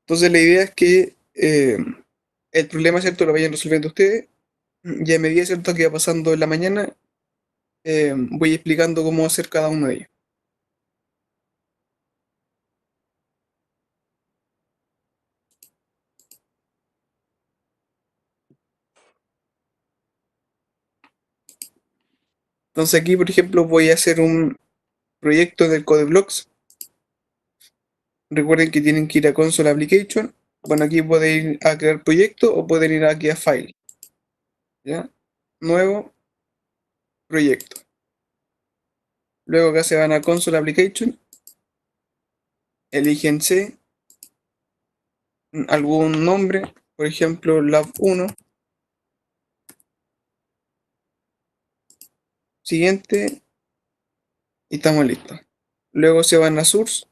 Entonces la idea es que el problema, ¿cierto?, lo vayan resolviendo ustedes y a medida, ¿cierto?, que va pasando en la mañana, voy explicando cómo hacer cada uno de ellos. Entonces aquí, por ejemplo, voy a hacer un proyecto del Codeblocks. Recuerden que tienen que ir a Console Application. Bueno, aquí pueden ir a crear proyecto o pueden ir aquí a File. ¿Ya? Nuevo proyecto. Luego acá se van a Console Application. Eligen C, algún nombre, por ejemplo, Lab 1. Siguiente y estamos listos. Luego se van a Source,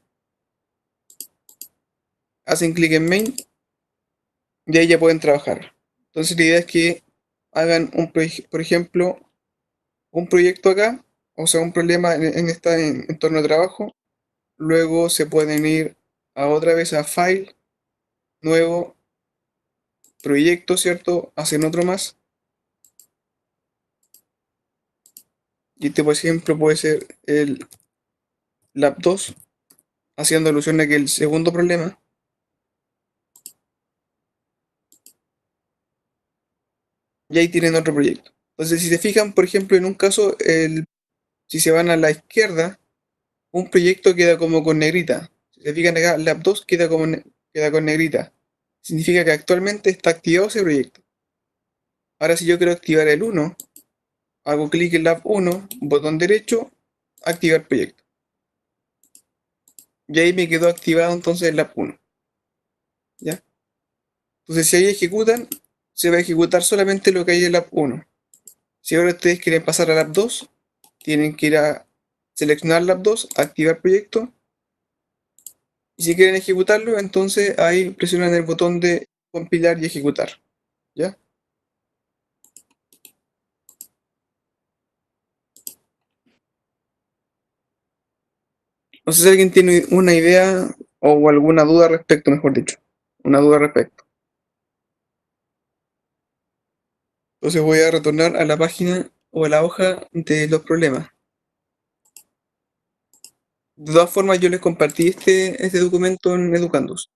hacen clic en Main y ahí ya pueden trabajar. Entonces la idea es que hagan por ejemplo, un proyecto acá, o sea, un problema en este entorno de trabajo. Luego se pueden ir a otra vez a File, nuevo proyecto, ¿cierto? Hacen otro más. Y este, por ejemplo, puede ser el Lab 2, haciendo alusión a que el segundo problema. Y ahí tienen otro proyecto. Entonces, si se fijan, por ejemplo, en un caso, si se van a la izquierda, un proyecto queda como con negrita. Si se fijan acá, Lab 2 queda con negrita. Significa que actualmente está activado ese proyecto. Ahora, si yo quiero activar el uno, hago clic en Lab 1, botón derecho, activar proyecto. Y ahí me quedó activado entonces el Lab 1. ¿Ya? Entonces, si ahí ejecutan, se va a ejecutar solamente lo que hay en Lab 1. Si ahora ustedes quieren pasar a Lab 2, tienen que ir a seleccionar Lab 2, activar proyecto. Y si quieren ejecutarlo, entonces ahí presionan el botón de compilar y ejecutar. ¿Ya? No sé si alguien tiene una idea o alguna duda al respecto, mejor dicho. Una duda al respecto. Entonces voy a retornar a la página o a la hoja de los problemas. De todas formas, yo les compartí este documento en Educandus.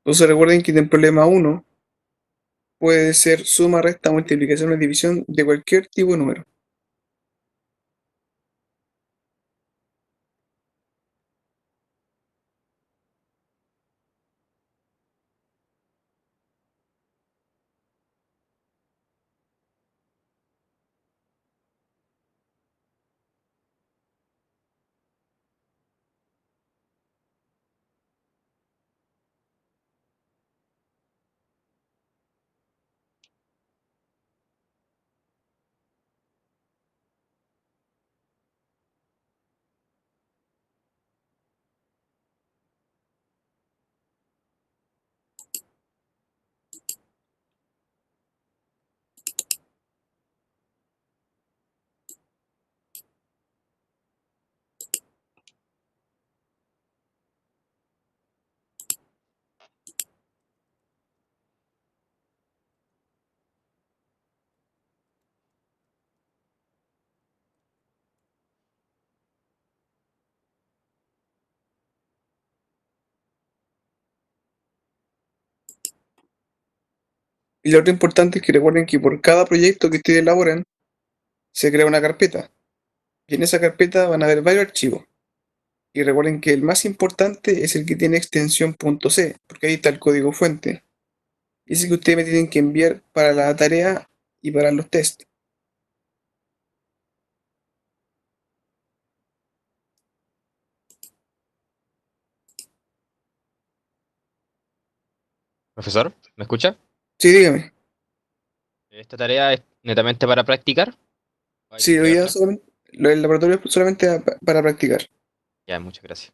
Entonces recuerden que en el problema uno puede ser suma, resta, multiplicación o división de cualquier tipo de número. Y lo otro importante es que recuerden que por cada proyecto que ustedes elaboran, se crea una carpeta. Y en esa carpeta van a haber varios archivos. Y recuerden que el más importante es el que tiene extensión .c, porque ahí está el código fuente. Y ese que ustedes me tienen que enviar para la tarea y para los tests. Profesor, ¿me escucha? Sí, dígame. ¿Esta tarea es netamente para practicar? ¿O hay que Sí, hoy día entregarla? solamente, lo del laboratorio es solamente para practicar. Ya, muchas gracias.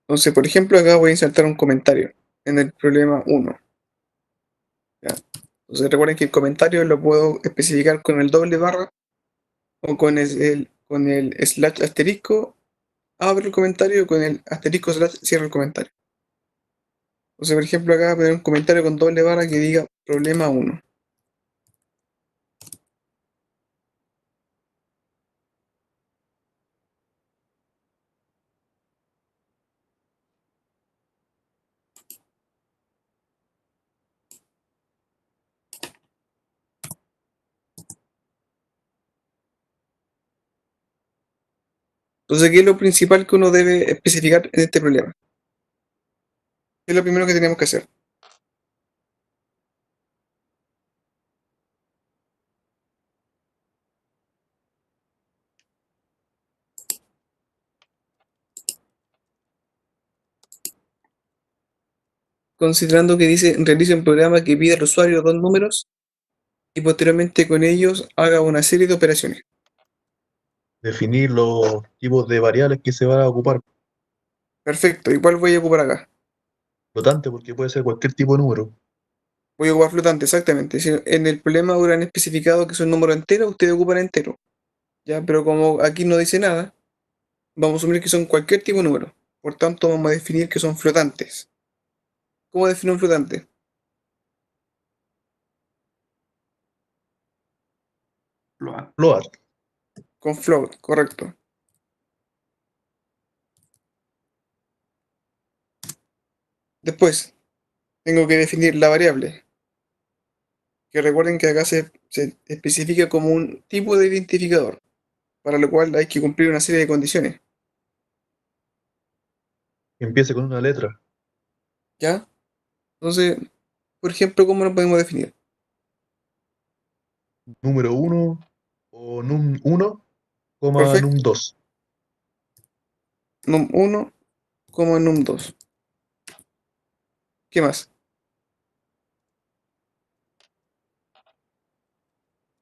Entonces, por ejemplo, acá voy a insertar un comentario en el problema 1. ¿Ya? Entonces recuerden que el comentario lo puedo especificar con el doble barra o con el slash asterisco, abro el comentario, con el asterisco slash cierro el comentario. Entonces, por ejemplo, acá voy a poner un comentario con doble barra que diga problema 1. Entonces, ¿qué es lo principal que uno debe especificar en este problema? ¿Qué es lo primero que tenemos que hacer? Considerando que dice realice un programa que pida al usuario dos números y posteriormente con ellos haga una serie de operaciones. Definir los tipos de variables que se van a ocupar. Perfecto, ¿y cuál voy a ocupar acá? Flotante, porque puede ser cualquier tipo de número. Voy a ocupar flotante, exactamente. Si en el problema hubieran especificado que son números enteros, ustedes ocupan entero. Ya, pero como aquí no dice nada, vamos a asumir que son cualquier tipo de número. Por tanto, vamos a definir que son flotantes. ¿Cómo defino un flotante? Float. Con float, correcto. Después, tengo que definir la variable, que recuerden que acá se especifica como un tipo de identificador, para lo cual hay que cumplir una serie de condiciones. Que empiece con una letra. ¿Ya? Entonces, por ejemplo, ¿cómo lo podemos definir? Número uno o num1, Perfecto. num2. Num1, num2. ¿Qué más?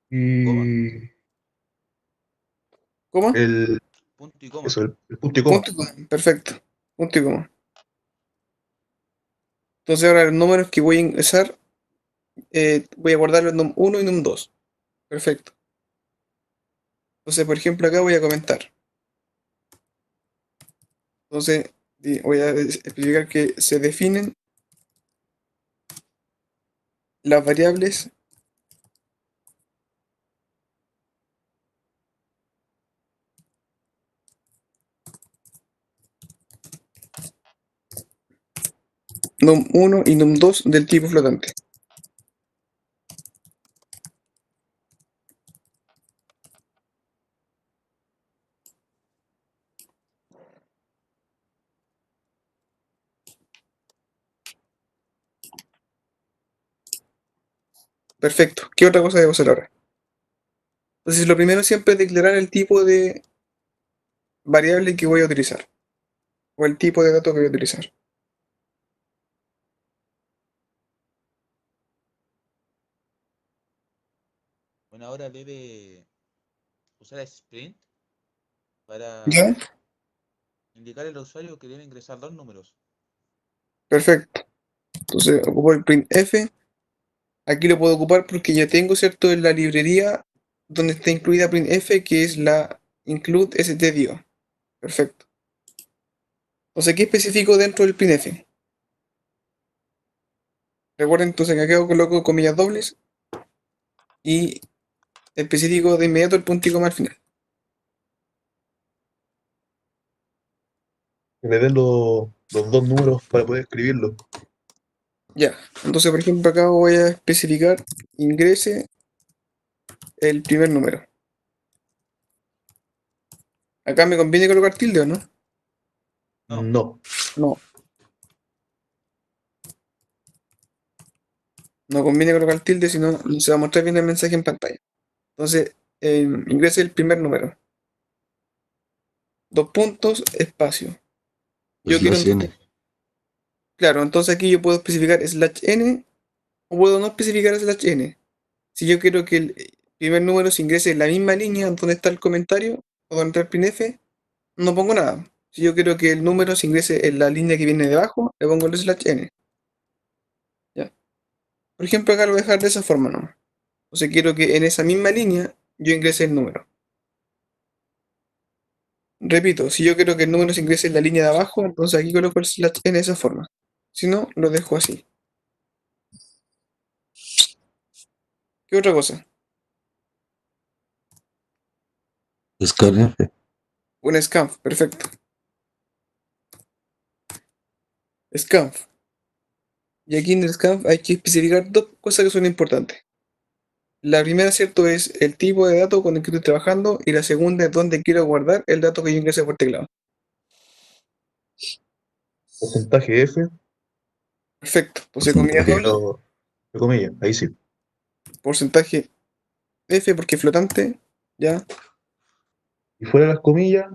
Coma, Y ¿Cómo? el, punto y coma. eso, el punto y coma. Punto y coma. Perfecto. Punto y coma. Entonces ahora los números que voy a ingresar, voy a guardarlos en num1 y num2. Perfecto. Entonces, por ejemplo, acá voy a comentar. Entonces, voy a especificar que se definen las variables num1 y num2 del tipo flotante. Perfecto. ¿Qué otra cosa debo hacer ahora? Entonces, lo primero siempre es declarar el tipo de variable que voy a utilizar, o el tipo de dato que voy a utilizar. ahora debe usar Sprint para ¿Ya? indicar al usuario que debe ingresar 2 números. Perfecto. Entonces ocupo el printf. Aquí lo puedo ocupar porque ya tengo, ¿cierto? En la librería donde está incluida printf, que es la include stdio. Perfecto. Entonces aquí especifico dentro del printf. Recuerden entonces que acá coloco comillas dobles y especifico de inmediato el punto y coma al final. Que me den los dos números para poder escribirlo. Ya. Entonces, por ejemplo, acá voy a especificar ingrese el primer número. Acá me conviene colocar tilde, ¿o no? No. No. No. No conviene colocar tilde, si no, no se va a mostrar bien el mensaje en pantalla. Entonces, ingrese el primer número. Dos puntos, espacio. Yo quiero Slash entonces, n. claro, entonces aquí yo puedo especificar /n o puedo no especificar /n. Si yo quiero que el primer número se ingrese en la misma línea donde está el comentario o donde está el printf, no pongo nada. Si yo quiero que el número se ingrese en la línea que viene debajo, le pongo el /n. ¿Ya? Por ejemplo, acá lo voy a dejar de esa forma nomás. Entonces quiero que en esa misma línea yo ingrese el número. Repito, si yo quiero que el número se ingrese en la línea de abajo, entonces aquí coloco el /n de esa forma. Si no, lo dejo así. ¿Qué otra cosa? Scanf. Un scanf, perfecto. Scanf. Y aquí en el scanf hay que especificar dos cosas que son importantes. La primera, ¿cierto?, es el tipo de dato con el que estoy trabajando y la segunda es dónde quiero guardar el dato que yo ingrese por teclado. Porcentaje F, Perfecto. Entonces, comillas Porcentaje. dobles, pero de comillas, ahí sí. porcentaje F porque es flotante, ¿ya? Y fuera de las comillas,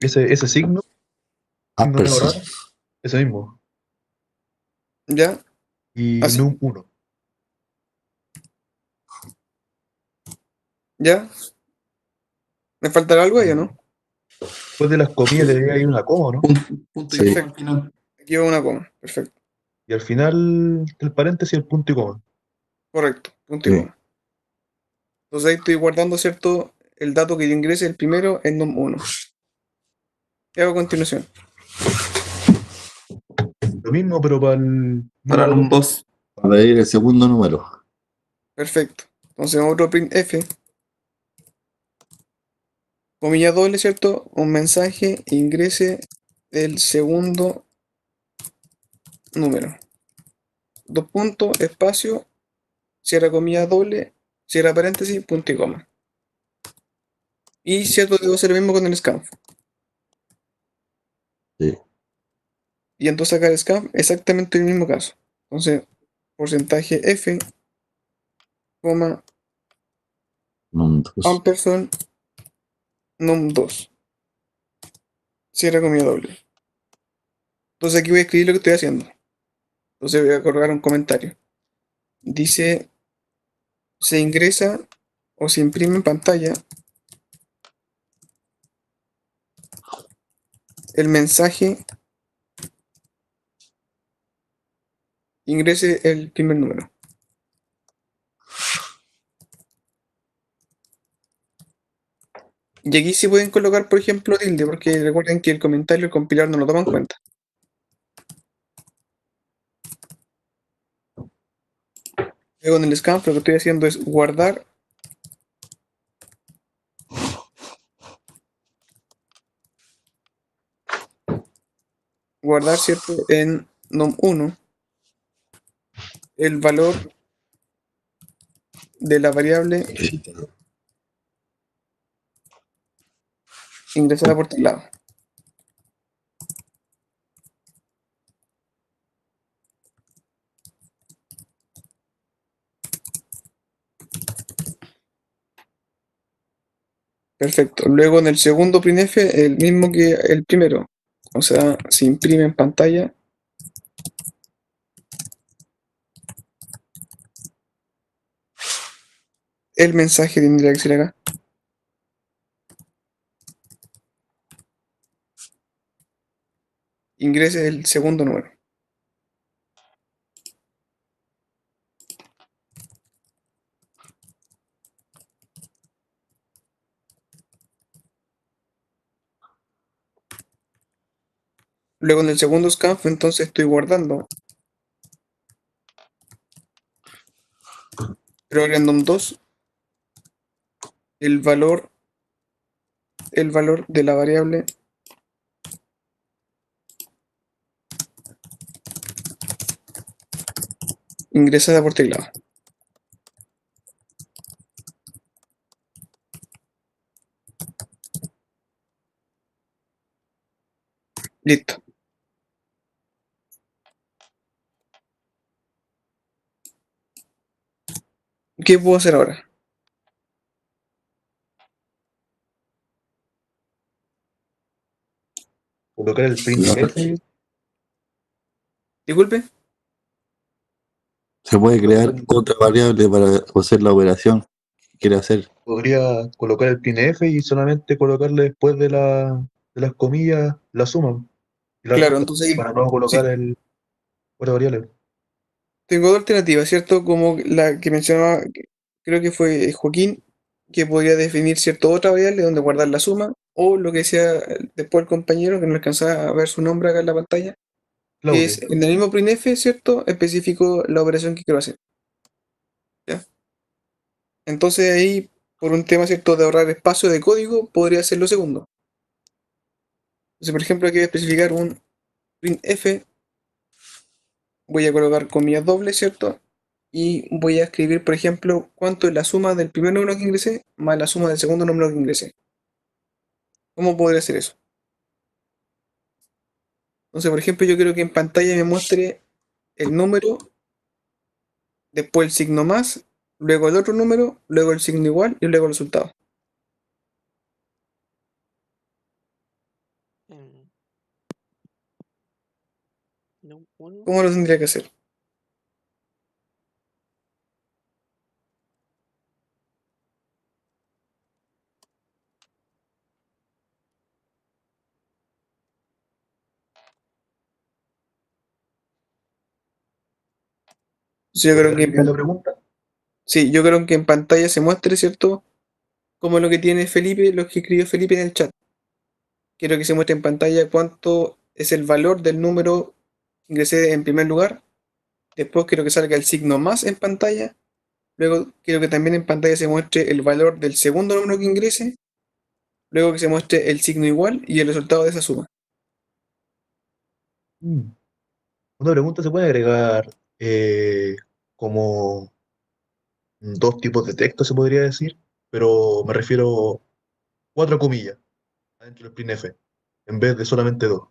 ese signo medio Ampersand. raro, ese mismo. ¿Ya? Y Así, num1. ¿ya? ¿Me faltará algo ahí o no? Después de las comillas debería ir una coma, ¿no? Punto y Sí. coma al final. Aquí va una coma. Perfecto. Y al final el paréntesis, el punto y coma. Correcto. Punto y Sí. coma. Entonces ahí estoy guardando, ¿cierto?, el dato que yo ingrese el primero en num1. ¿Qué hago a continuación? Lo mismo, pero para el Para número un 2. 2. Para pedir el segundo número. Perfecto. Entonces otro printf, comilla doble, ¿cierto? Un mensaje ingrese el segundo número. Dos puntos, espacio, cierra comilla doble, cierra paréntesis, punto y coma. Y cierto, debo hacer lo mismo con el scanf. Sí. Y entonces acá el scanf, exactamente el mismo caso. Entonces, porcentaje F, coma, Un 2. ampersand, num2. Cierra comilla doble. Entonces aquí voy a escribir lo que estoy haciendo. Entonces voy a colocar un comentario. Dice, se ingresa o se imprime en pantalla el mensaje ingrese el primer número. Y aquí sí pueden colocar, por ejemplo, tilde, porque recuerden que el comentario el compilador no lo toma en cuenta. Luego en el scanf lo que estoy haciendo es guardar, ¿cierto?, en num1 el valor de la variable ingresada por teclado. Perfecto. Luego en el segundo printf, el mismo que el primero. O sea, se imprime en pantalla el mensaje tendría que ser acá. Ingrese el segundo número. Luego en el segundo scanf, entonces estoy guardando random 2 el valor de la variable ingresada por teclado. Listo. ¿Qué puedo hacer ahora? Colocar el printf. Disculpe. Se puede crear otra variable para hacer la operación que quiere hacer. Podría colocar el printf y solamente colocarle después de las comillas la suma y la Claro, resta, entonces ahí para no colocar sí, el otra variable. tengo dos alternativas, ¿cierto? Como la que mencionaba, creo que fue Joaquín, que podría definir cierta otra variable donde guardar la suma, o lo que decía después el compañero, que no alcanzaba a ver su nombre acá en la pantalla, que Claudio. es en el mismo printf, ¿cierto? Especifico la operación que quiero hacer. ¿Ya? Entonces ahí, por un tema, ¿cierto?, de ahorrar espacio de código, podría ser lo segundo. Entonces, por ejemplo, aquí voy a especificar un printf, voy a colocar comillas dobles, ¿cierto? Y voy a escribir, por ejemplo, cuánto es la suma del primer número que ingresé más la suma del segundo número que ingresé. ¿Cómo podría hacer eso? Entonces, por ejemplo, yo quiero que en pantalla me muestre el número, después el signo más, luego el otro número, luego el signo igual y luego el resultado. em, no, uno. ¿Cómo lo tendría que hacer? Entonces, yo creo que ¿Repetir la pregunta? sí, yo creo que en pantalla se muestre, ¿cierto? Como lo que tiene Felipe, lo que escribió Felipe en el chat. Quiero que se muestre en pantalla cuánto es el valor del número que ingresé en primer lugar. Después quiero que salga el signo más en pantalla. Luego quiero que también en pantalla se muestre el valor del segundo número que ingrese. Luego que se muestre el signo igual y el resultado de esa suma. Mm. Una pregunta se puede agregar como dos tipos de texto, se podría decir, pero me refiero cuatro comillas adentro del printf, en vez de solamente dos.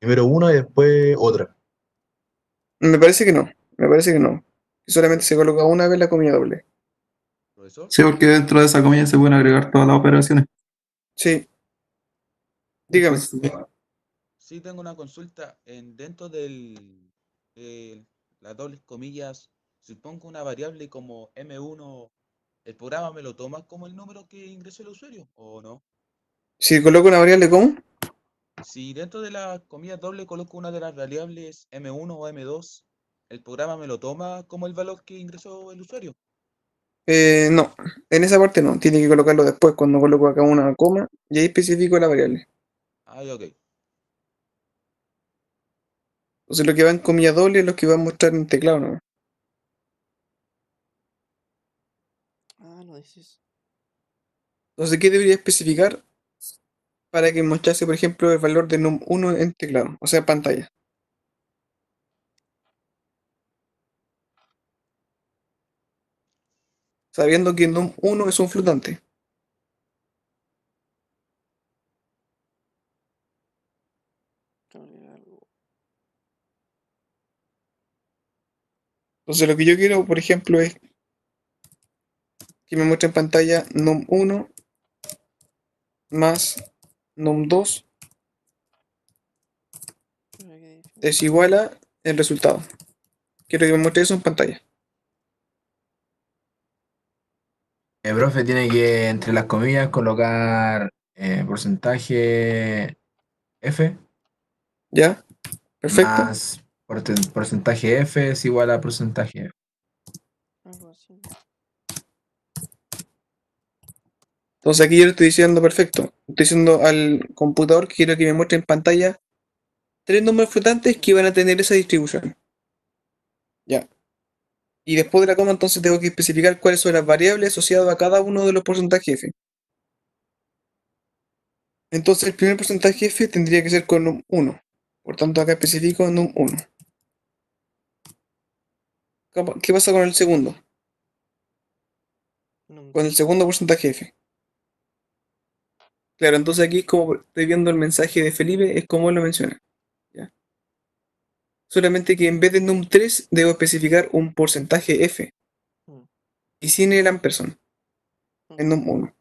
Primero una y después otra. Me parece que no. Me parece que no. Que solamente se coloca una vez la comilla doble. Profesor, Sí, porque dentro de esa comilla se pueden agregar todas las operaciones. Sí, dígame. Entonces, sí tengo una consulta. Dentro las dobles comillas, si pongo una variable como M1, ¿el programa me lo toma como el número que ingresó el usuario o no? Si coloco una variable común, Si dentro de las comillas doble coloco una de las variables M1 o M2, ¿el programa me lo toma como el valor que ingresó el usuario? no. En esa parte no. Tiene que colocarlo después cuando coloco acá una coma y ahí especifico la variable. Ah, ya, ok. Entonces lo que va en comilla doble es lo que va a mostrar en teclado, ¿no? Ah, no dices. Entonces, ¿qué debería especificar para que mostrase, por ejemplo, el valor de num1 en teclado? O sea, en pantalla. Sabiendo que num1 es un flotante. Cambiar algo. Entonces, lo que yo quiero, por ejemplo, es que me muestre en pantalla num1 más num2 Pero qué difícil. es igual a el resultado. Quiero que me muestre eso en pantalla. El profe tiene que, entre las comillas, colocar porcentaje F ¿Ya? Perfecto. más porcentaje F es igual a porcentaje F. Algo así. Entonces aquí yo le estoy diciendo perfecto. Estoy diciendo al computador que quiero que me muestre en pantalla 3 números flotantes que van a tener esa distribución. Ya. Y después de la coma entonces tengo que especificar cuáles son las variables asociadas a cada uno de los porcentajes F. Entonces el primer porcentaje F tendría que ser con num 1. Por tanto acá especifico num 1. ¿Qué pasa con el segundo? Num Con el 2. segundo porcentaje F. Claro, entonces aquí como estoy viendo el mensaje de Felipe, es como él lo menciona. ¿Ya? Solamente que en vez de num 3 debo especificar un porcentaje F. Mm, Y sin el ampersand en ujú. num 1.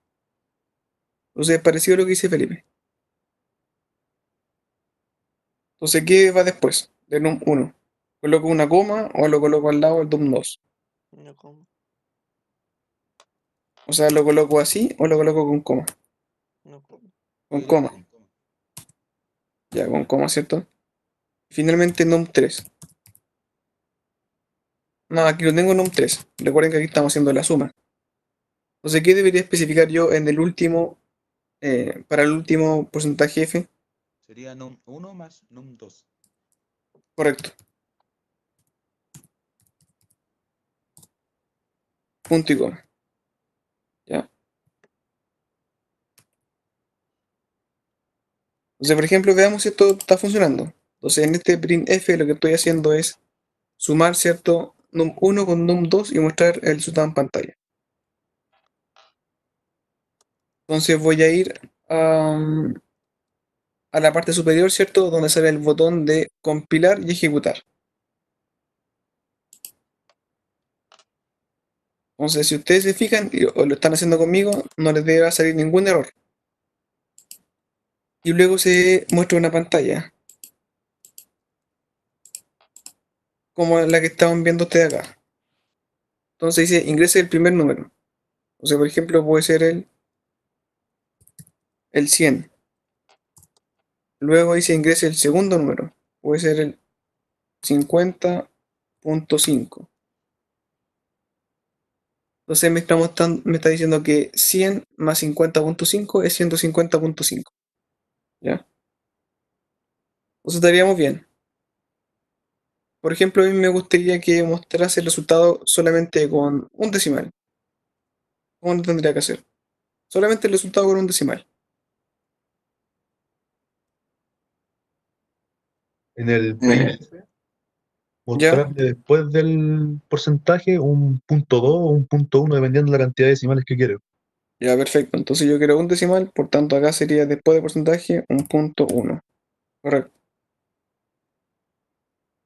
Entonces es parecido a lo que dice Felipe. Entonces, ¿qué va después de num 1? ¿Coloco una coma o lo coloco al lado del num 2? No como. O sea, ¿lo coloco así o lo coloco con coma? No como. Con Yo diría coma. que con coma. Ya, con coma, ¿cierto? Finalmente num 3. No, aquí lo tengo en num 3. Recuerden que aquí estamos haciendo la suma. Entonces, ¿qué debería especificar yo en el último, para el último porcentaje F? Sería num 1 más num 2. Correcto. Punto y coma. ¿Ya? Entonces, por ejemplo, veamos si esto está funcionando. Entonces, en este printf lo que estoy haciendo es sumar, ¿cierto? Num 1 con num 2 y mostrar el resultado en pantalla. Entonces voy a ir a la parte superior, ¿cierto? Donde sale el botón de compilar y ejecutar. Entonces, si ustedes se fijan o lo están haciendo conmigo, no les debe salir ningún error. Y luego se muestra una pantalla, como la que estaban viendo ustedes acá. Entonces dice, ingrese el primer número. O sea, por ejemplo, puede ser el 100. Luego dice, ingrese el segundo número. Puede ser el 50.5. Entonces me está diciendo que 100 más 50.5 es 150.5. ¿Ya? Entonces estaríamos bien. Por ejemplo, a mí me gustaría que mostrase el resultado solamente con un decimal. ¿Cómo lo tendría que hacer? Solamente el resultado con un decimal. En el Eh, printf, ¿Ya? mostrarle después del porcentaje un punto 2 o un punto 1 dependiendo de la cantidad de decimales que quiere. Ya, perfecto. Entonces yo quiero un decimal, por tanto acá sería después de porcentaje un punto 1. Correcto.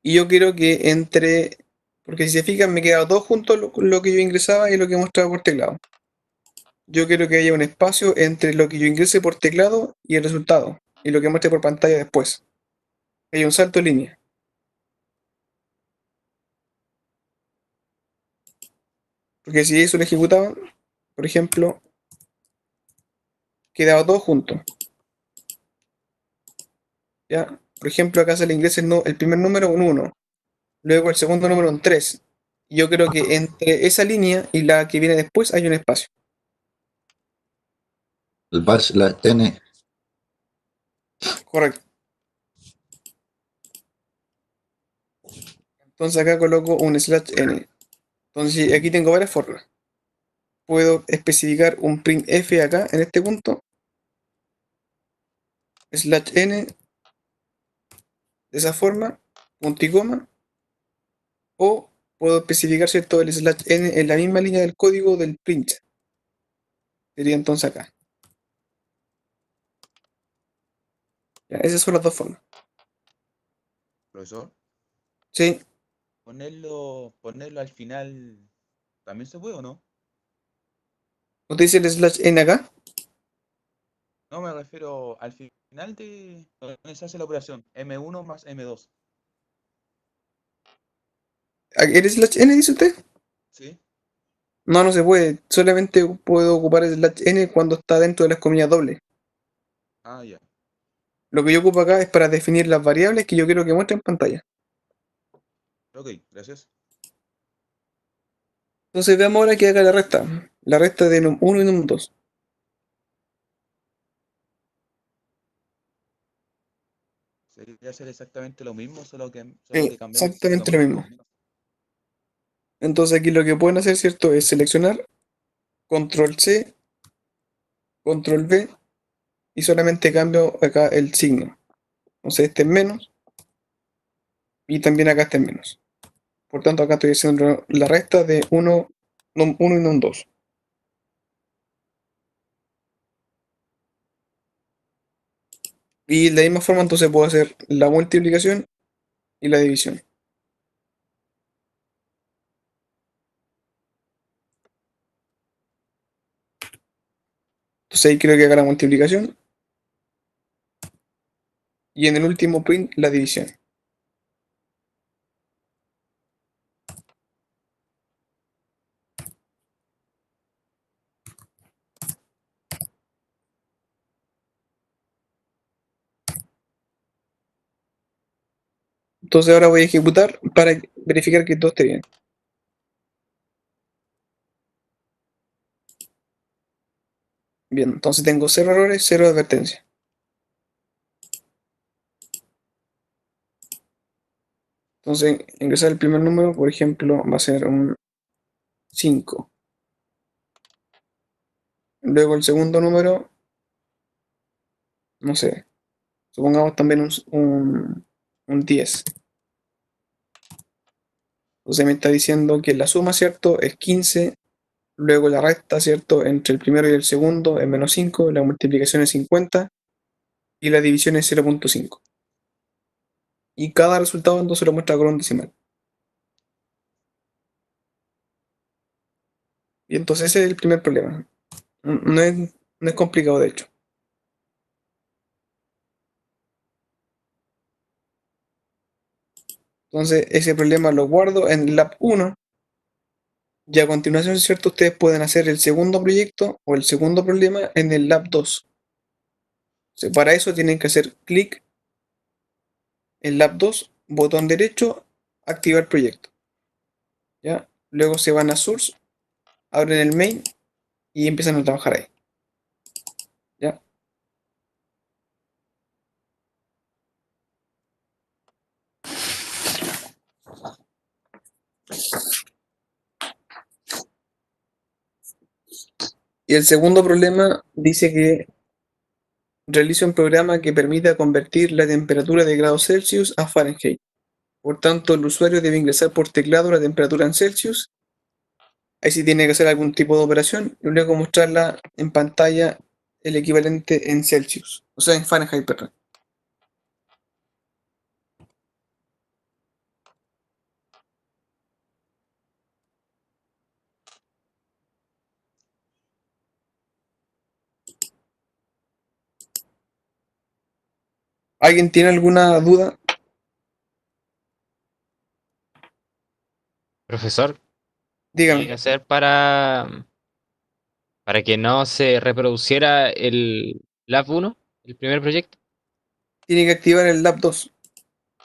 Y yo quiero que entre, porque si se fijan me queda todo junto lo que yo ingresaba y lo que mostraba por teclado. Yo quiero que haya un espacio entre lo que yo ingrese por teclado y el resultado, y lo que muestre por pantalla después. Hay un salto de línea. Porque si eso lo ejecutaba, por ejemplo, quedaba todo junto. ¿Ya? Por ejemplo, acá se le ingresa el primer número un 1, luego el segundo número un 3. Y yo creo que entre esa línea y la que viene después hay un espacio. El bash, la N, Correcto. Entonces acá coloco un slash n. Entonces aquí tengo varias formas. Puedo especificar un printf acá en este punto, slash n, de esa forma, punto y coma, o puedo especificar, ¿cierto?, el slash n en la misma línea del código del print. Sería entonces acá. Ya, esas son las dos formas. Profesor, Sí, ponerlo al final también se puede o no? ¿usted dice el slash n acá? No, me refiero al final de donde se hace la operación. M1 más M2. ¿El slash n dice usted? ¿Sí? No, no se puede. Solamente puedo ocupar el slash n cuando está dentro de las comillas dobles. Ah, ya. Lo que yo ocupo acá es para definir las variables que yo quiero que muestre en pantalla. Ok, gracias. Entonces veamos ahora que haga la resta. La resta de num 1 y num 2. Sería hacer exactamente lo mismo, solo que cambiamos Exactamente lo mismo. números. Entonces aquí lo que pueden hacer, ¿cierto? Es seleccionar, control C, control V y solamente cambio acá el signo. Entonces este es menos y también acá este es menos. Por tanto acá estoy haciendo la resta de 1, num 1 y num 2. Y de la misma forma entonces puedo hacer la multiplicación y la división. Entonces ahí creo que haga la multiplicación y en el último print la división. Entonces ahora voy a ejecutar para verificar que todo esté bien. Bien, entonces tengo 0 errores, 0 advertencias. Entonces ingresar el primer número, por ejemplo, va a ser un 5. Luego el segundo número, no sé, supongamos también un 10. Entonces me está diciendo que la suma, ¿cierto? Es 15. Luego la resta, ¿cierto? Entre el primero y el segundo es menos 5. La multiplicación es 50. Y la división es 0.5. Y cada resultado entonces lo muestra con un decimal. Y entonces ese es el primer problema. No es complicado, de hecho. Entonces ese problema lo guardo en Lab 1. Y a continuación, ¿cierto? Ustedes pueden hacer el segundo proyecto o el segundo problema en el Lab 2. Para eso tienen que hacer clic en Lab 2, botón derecho, activar proyecto. ¿Ya? Luego se van a Source, abren el main y empiezan a trabajar ahí. ¿Ya? Y el segundo problema dice que realiza un programa que permita convertir la temperatura de grados Celsius a Fahrenheit. Por tanto, el usuario debe ingresar por teclado la temperatura en Celsius. Ahí sí tiene que hacer algún tipo de operación y luego mostrarla en pantalla el equivalente en Celsius. O sea, en Fahrenheit, perdón. ¿Alguien tiene alguna duda? Profesor, ¿qué tiene que Dígame. hacer para que no se reproduciera el Lab 1, el primer proyecto? Tiene que activar el Lab 2.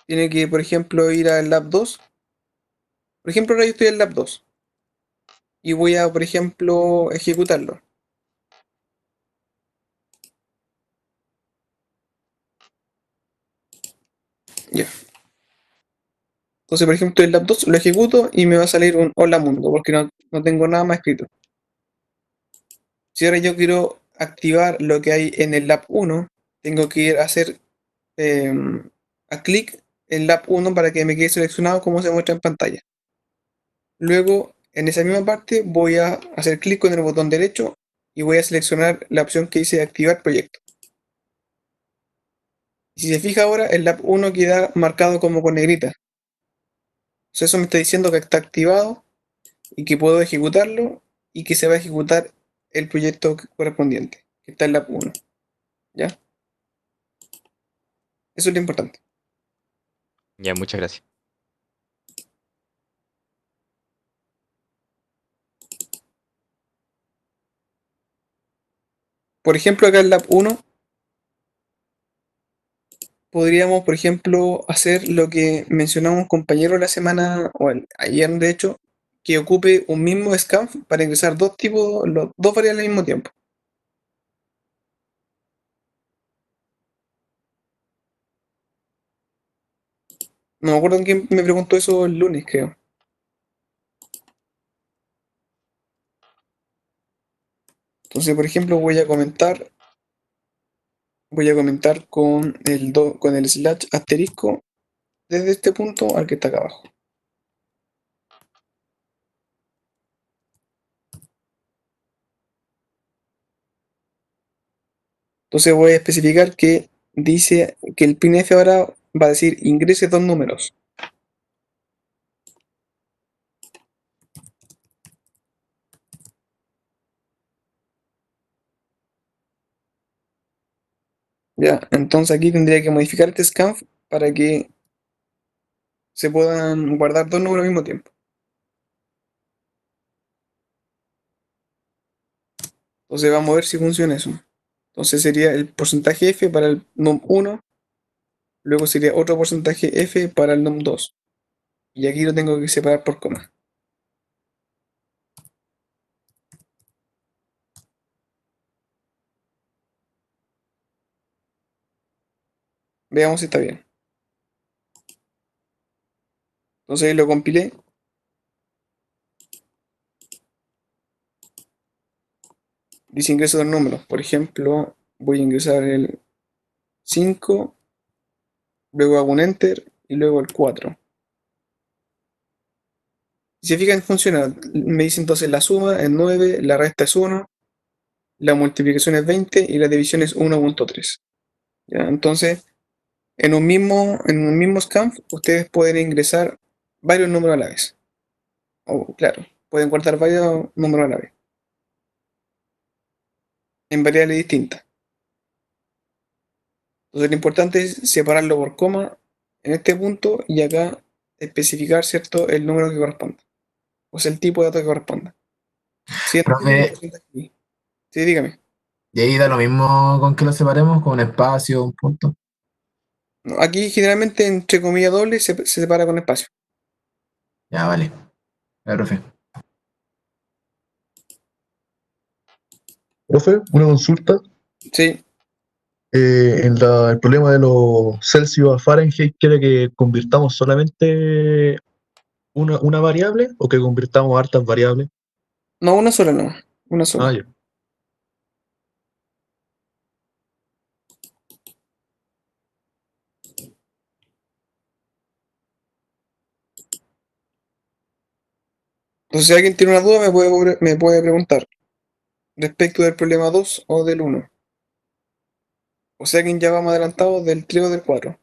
Tiene que, por ejemplo, ir al Lab 2. Por ejemplo, ahora yo estoy en el Lab 2. Y voy a, por ejemplo, ejecutarlo. Ya. Entonces, por ejemplo, el Lab 2 lo ejecuto y me va a salir un Hola Mundo, porque no tengo nada más escrito. Si ahora yo quiero activar lo que hay en el Lab 1, tengo que ir a hacer a clic en Lab 1 para que me quede seleccionado como se muestra en pantalla. Luego, en esa misma parte, voy a hacer clic con el botón derecho y voy a seleccionar la opción que dice activar proyecto. Y si se fija ahora, el Lab 1 queda marcado como con negrita. Entonces eso me está diciendo que está activado y que puedo ejecutarlo y que se va a ejecutar el proyecto correspondiente, que está en Lab 1. ¿Ya? Eso es lo importante. Ya, muchas gracias. Por ejemplo, acá en Lab 1 podríamos, por ejemplo, hacer lo que mencionamos un compañero la semana, ayer de hecho, que ocupe un mismo scanf para ingresar dos tipos, dos variables al mismo tiempo. No me acuerdo quién me preguntó eso el lunes, creo. Entonces, por ejemplo, voy a comentar con el slash asterisco desde este punto al que está acá abajo. Entonces voy a especificar que dice que el printf ahora va a decir ingrese dos números. Ya, entonces aquí tendría que modificar este scanf para que se puedan guardar dos números al mismo tiempo. Entonces vamos a ver si funciona eso. Entonces sería el porcentaje f para el num1, luego sería otro porcentaje f para el num2. Y aquí lo tengo que separar por coma. Veamos si está bien. Entonces ahí lo compilé. Dice ingreso de números. Por ejemplo, voy a ingresar el 5, luego hago un enter y luego el 4. Si se fijan, funciona. Me dice entonces la suma es 9, la resta es 1, la multiplicación es 20 y la división es 1.3. ¿Ya? Entonces, en un mismo scanf, ustedes pueden ingresar varios números a la vez. O, claro, pueden guardar varios números a la vez. En variables distintas. Entonces, lo importante es separarlo por coma en este punto y acá especificar, ¿cierto?, el número que corresponda. O sea, el tipo de datos que corresponda. Siendo un Profe, porcentaje aquí. Sí, dígame. y ahí da lo mismo con que lo separemos, con un espacio, un punto. No, aquí generalmente entre comillas dobles se separa con espacio. Ya, vale. Ya, profe. Profe, una consulta. Sí, El problema de los Celsius a Fahrenheit quiere que convirtamos solamente una variable o que convirtamos hartas variables. no, una sola no. Una Ah, sola. ya. Entonces, si alguien tiene una duda, me puede preguntar respecto del problema 2 o del uno. O sea, alguien ya vamos adelantado del 3 o del 4.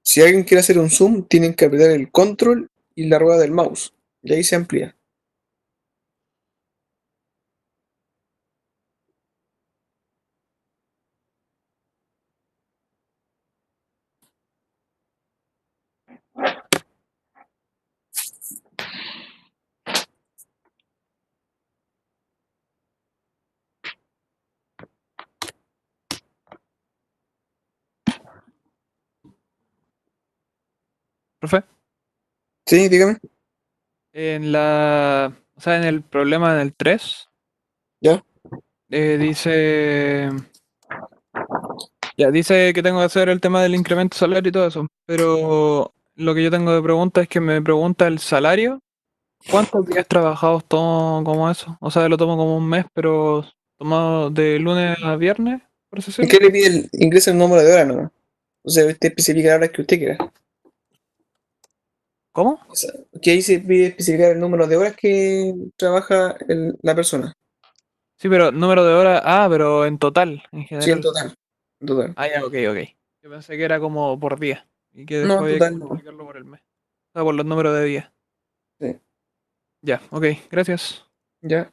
Si alguien quiere hacer un zoom, tienen que apretar el control y la rueda del mouse. Y ahí se amplía. Profe, Sí, dígame. o sea, en el problema en el 3, ¿Ya? dice, ya dice que tengo que hacer el tema del incremento salario y todo eso, pero lo que yo tengo de pregunta es que me pregunta el salario, ¿cuántos días trabajados tomo como eso? O sea, lo tomo como un mes, pero tomado de lunes a viernes, por así ¿En decirlo. qué le pide ingresa el número de horas nomás? O sea, usted especifica la hora que usted quiera. ¿Cómo? O sea, que ahí se pide especificar el número de horas que trabaja la persona. Sí, pero número de horas. Ah, pero en total, en Sí, en general. total. En total. Ah, ya, ok, ok. Yo pensé que era como por día. Y que No, en después había que total no. multiplicarlo por el mes. O sea, por los números de días. Sí. Ya, ok, gracias. Ya.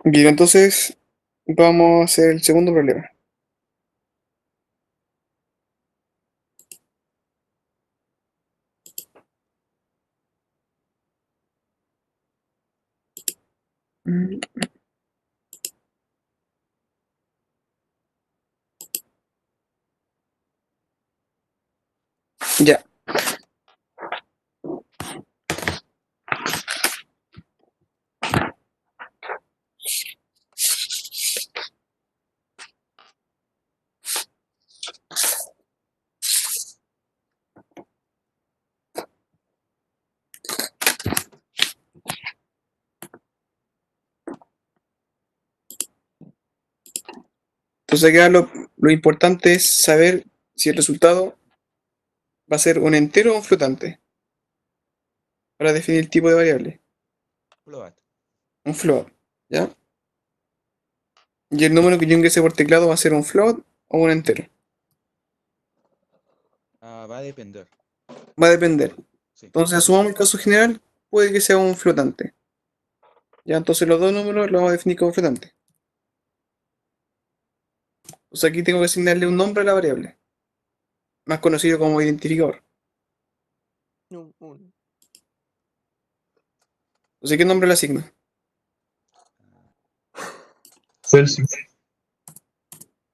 Bien, entonces vamos a hacer el segundo problema. Mm, Ya. Entonces acá lo importante es saber si el resultado va a ser un entero o un flotante para definir el tipo de variable. Float. Un float, ¿ya? Y el número que yo ingrese por teclado va a ser un float o un entero. Va a depender. Va a depender. Sí. Entonces, asumamos el caso general, puede que sea un flotante. Ya, entonces los dos números los vamos a definir como flotante. Entonces aquí tengo que asignarle un nombre a la variable, más conocido como identificador. Uno. Entonces, ¿qué nombre le asigno? Celsius.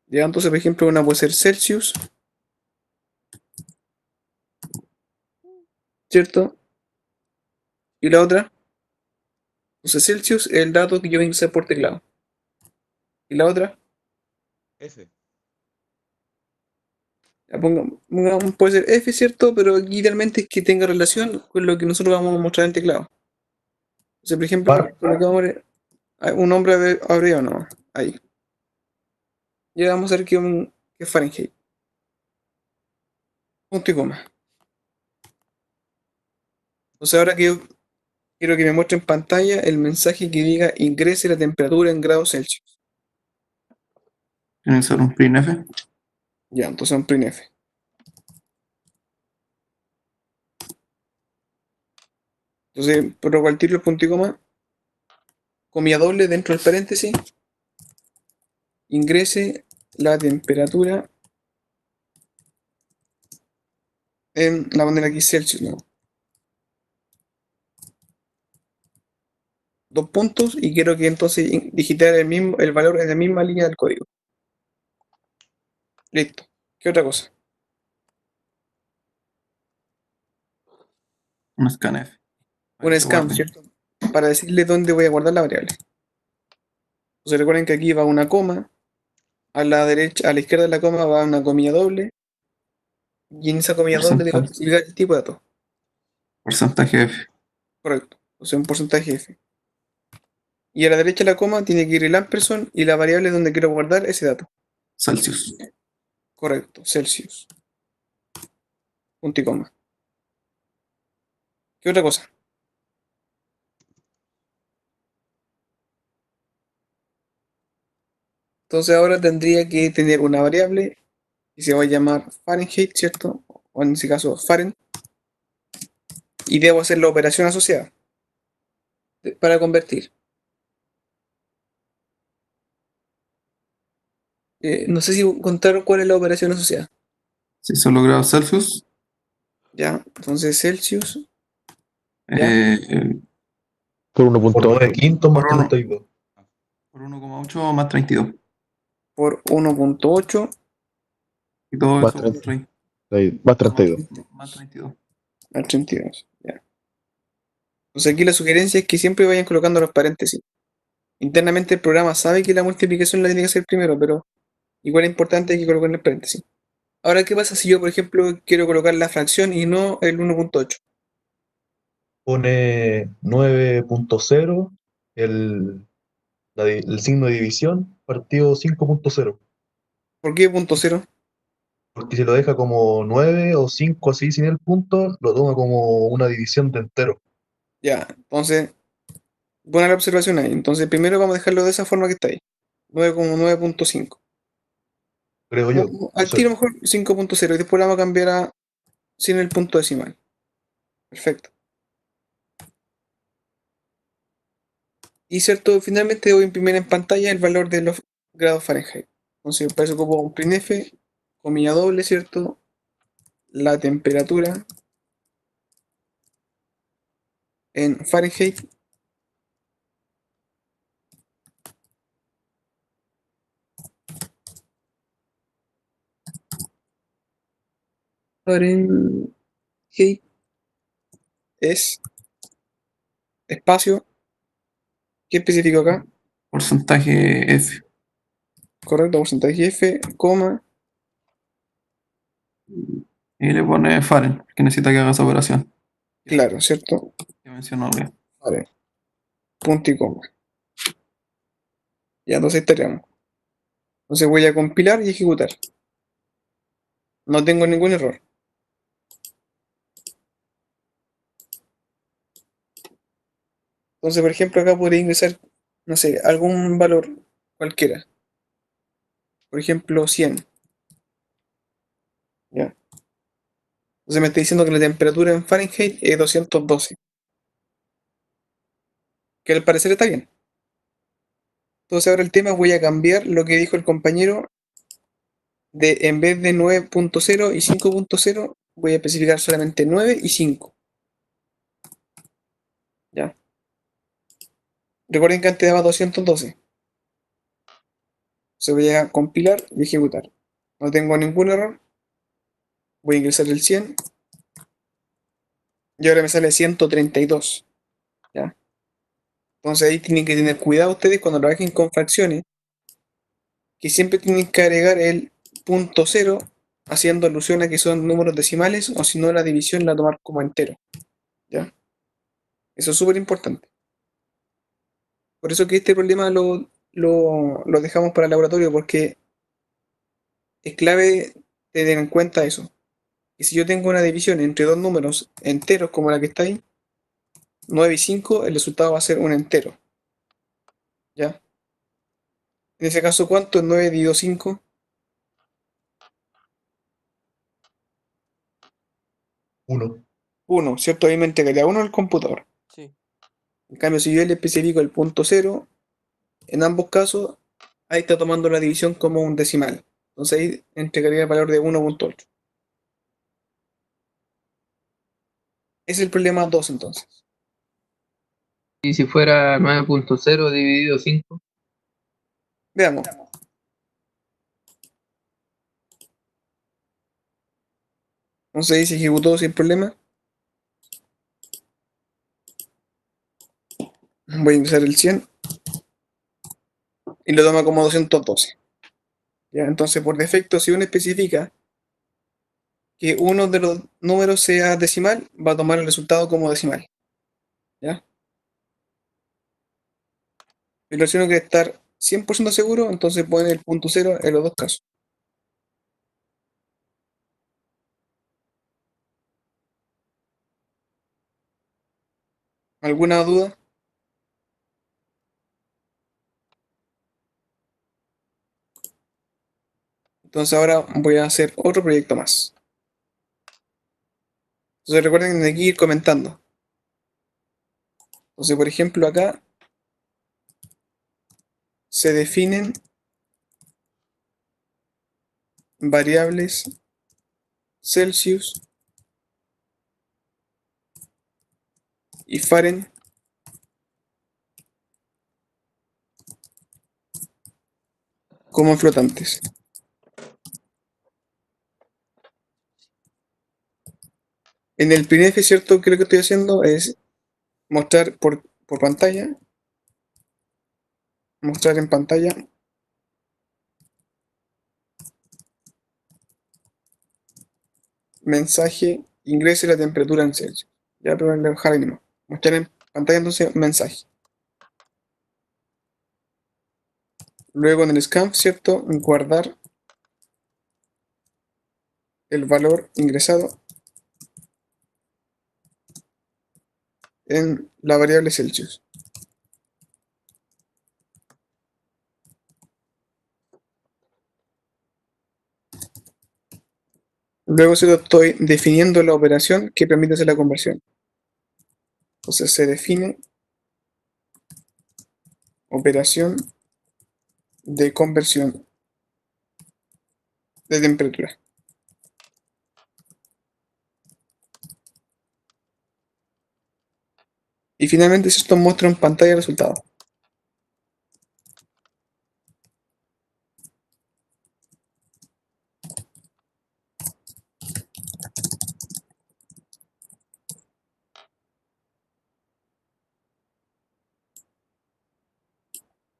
Ya, entonces, por ejemplo, una puede ser Celsius, ¿cierto? Y la otra, entonces Celsius es el dato que yo ingresé por teclado. Y la otra, F. ya puede ser F, ¿cierto? Pero aquí idealmente es que tenga relación con lo que nosotros vamos a mostrar en teclado. Entonces, por ejemplo, Par. colocamos un nombre abreviado nomás, ahí. Ya vamos a ver que es Fahrenheit. Punto y coma. Entonces ahora que yo quiero que me muestre en pantalla el mensaje que diga ingrese la temperatura en grados Celsius. Tiene que ser un printf. Ya, entonces un printf. Entonces, por lo cual tiro el punto y coma, comilla doble dentro del paréntesis, ingrese la temperatura en la manera aquí Celsius, ¿no? Dos puntos y quiero que entonces digitar el valor en la misma línea del código. Listo. ¿Qué otra cosa? Un scanf. Para Un que se scan, guarde. ¿cierto? Para decirle dónde voy a guardar la variable. Entonces recuerden que aquí va una coma, a la derecha, a la izquierda de la coma va una comilla doble, y en esa comilla doble debo Porcentaje. especificar el tipo de dato. Porcentaje F. Correcto. O sea, un porcentaje F. Y a la derecha de la coma tiene que ir el ampersand y la variable donde quiero guardar ese dato. Celsius. Correcto. Celsius. Punto y coma. ¿Qué otra cosa? Entonces ahora tendría que tener una variable que se va a llamar Fahrenheit, ¿cierto? O en ese caso Faren. Y debo hacer la operación asociada para convertir. No sé si contaron cuál es la operación asociada. Si solo grados Celsius. Ya, entonces Celsius. Ya. Por Por 9 1.8. quintos más Por uno. 32. Por 1,8 más 32. Por 1.8 Y todo Más eso por 30. Más 32. más 32. a 32. Ya. Entonces aquí la sugerencia es que siempre vayan colocando los paréntesis. Internamente el programa sabe que la multiplicación la tiene que hacer primero, pero igual es importante que coloquen el paréntesis. Ahora, ¿qué pasa si yo, por ejemplo, quiero colocar la fracción y no el 1.8? Pone 9.0, el signo de división, partido 5.0. ¿Por qué punto cero? Porque si lo deja como 9 o 5 así sin el punto, lo toma como una división de entero, Ya, entonces, buena la observación ahí. Entonces, primero vamos a dejarlo de esa forma que está ahí. 9,9.5. creo yo. No Al sé. tiro mejor 5.0 y después la vamos a cambiar a sin el punto decimal. Perfecto. Y cierto, finalmente voy a imprimir en pantalla el valor de los grados Fahrenheit. Entonces, para eso ocupo un printf, comilla doble, ¿cierto? La temperatura en Fahrenheit. Fahrenheit es espacio. ¿Qué especifico acá? Porcentaje F. Correcto, porcentaje F, coma. Y le pone Faren, que necesita que haga esa operación. Claro, ¿cierto? Que mencionó arriba. Vale. Punto y coma. Ya, entonces estaríamos. Entonces voy a compilar y ejecutar. No tengo ningún error. Entonces, por ejemplo, acá podría ingresar, no sé, algún valor cualquiera. Por ejemplo, 100. ¿Ya? Entonces me está diciendo que la temperatura en Fahrenheit es 212. Que al parecer está bien. Entonces ahora el tema voy a cambiar lo que dijo el compañero de en vez de 9.0 y 5.0 voy a especificar solamente 9 y 5. ¿Ya? Recuerden que antes daba 212. Se voy a compilar y ejecutar. No tengo ningún error. Voy a ingresar el 100. Y ahora me sale 132. ¿Ya? Entonces ahí tienen que tener cuidado ustedes cuando trabajen con fracciones, que siempre tienen que agregar el punto cero, haciendo alusión a que son números decimales, o si no la división la tomar como entero. ¿Ya? Eso es súper importante. Por eso que este problema lo dejamos para el laboratorio, porque es clave tener en cuenta eso. Y si yo tengo una división entre dos números enteros como la que está ahí, 9 y 5, el resultado va a ser un entero. ¿Ya? En ese caso, ¿cuánto es 9 dividido 5? 1. 1, ¿cierto? Ahí me entregaría 1 al computador. Sí. En cambio, si yo le especifico el punto 0, en ambos casos, ahí está tomando la división como un decimal. Entonces ahí entregaría el valor de 1.8. Es el problema 2 entonces. Y si fuera 9.0 dividido 5, Veamos. Entonces ahí se ejecutó sin problema. Voy a ingresar el 100 y lo toma como 212. ¿Ya? Entonces, por defecto, si uno especifica que uno de los números sea decimal, va a tomar el resultado como decimal. ¿Ya? Pero si uno quiere estar 100% seguro, entonces pone el punto 0 en los dos casos. ¿Alguna duda? Entonces ahora voy a hacer otro proyecto más. Entonces recuerden de aquí ir comentando. Entonces, por ejemplo, acá se definen variables Celsius y Fahrenheit como flotantes. En el printf, ¿cierto? Que lo que estoy haciendo es mostrar por pantalla, mostrar en pantalla mensaje, ingrese la temperatura en Celsius. Ya, pero voy a dejar ahí mismo. Mostrar en pantalla entonces mensaje. Luego en el scan, ¿cierto? Guardar el valor ingresado en la variable Celsius. Luego se lo estoy definiendo la operación que permite hacer la conversión. Entonces se define operación de conversión de temperatura. Y finalmente esto muestra en pantalla el resultado.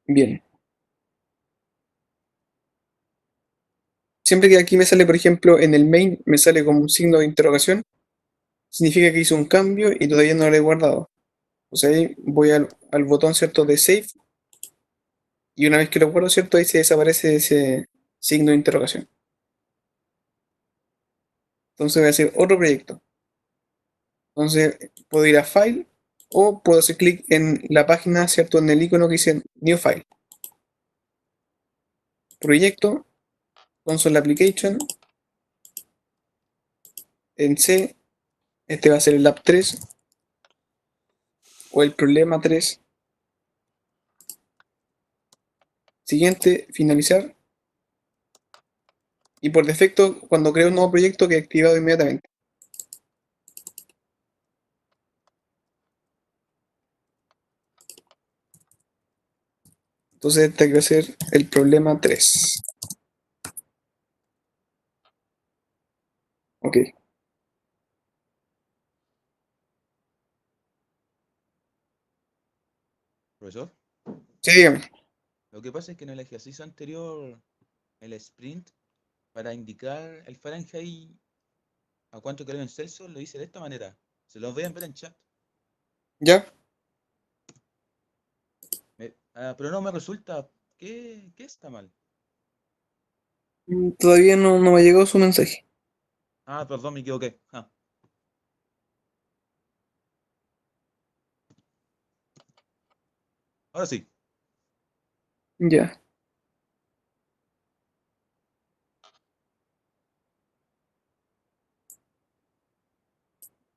Bien. Siempre que aquí me sale, por ejemplo, en el main, me sale como un signo de interrogación, significa que hice un cambio y todavía no lo he guardado. O sea, ahí voy al botón, ¿cierto?, de Save, y una vez que lo guardo, ¿cierto?, ahí se desaparece ese signo de interrogación. Entonces voy a hacer otro proyecto. Entonces puedo ir a File o puedo hacer clic en la página, ¿cierto?, en el icono que dice New File. Proyecto, Console Application, en C, este va a ser el Lab 3 o el problema 3. Siguiente, finalizar. Y por defecto, cuando creo un nuevo proyecto, queda activado inmediatamente. Entonces este va a ser el problema 3. Ok. Profesor, Sí, dígame. lo que pasa es que en el ejercicio anterior, el sprint, para indicar el Fahrenheit a cuánto quedó en Celsius, lo hice de esta manera. Se los voy a enviar en chat. ¿Ya? Pero no me resulta. ¿Qué está mal? Todavía no me llegó su mensaje. Perdón, me equivoqué. Ahora sí. Ya.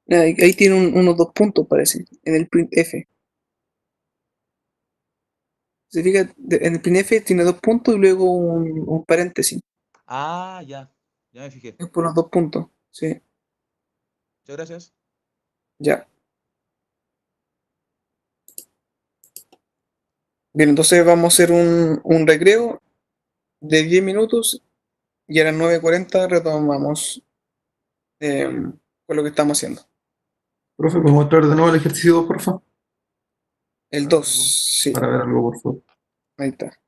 Ahí tiene unos 2 puntos, parece, en el printf. Se fija, en el printf tiene 2 puntos y luego un paréntesis. Ya. Ya me fijé. Es por los 2 puntos. Sí, Muchas gracias. ya. Bien, entonces vamos a hacer un recreo de 10 minutos y a las 9:40 retomamos con lo que estamos haciendo. Profe, ¿puedo mostrar de nuevo el ejercicio 2, por favor? El 2, sí, Para ver algo, por favor. ahí está.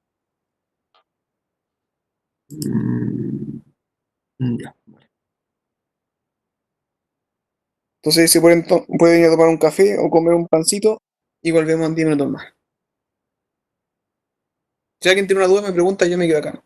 Ya. Entonces se pueden ir a tomar un café o comer un pancito y volvemos en 10 minutos más. Si alguien tiene una duda me pregunta, yo me quedo acá.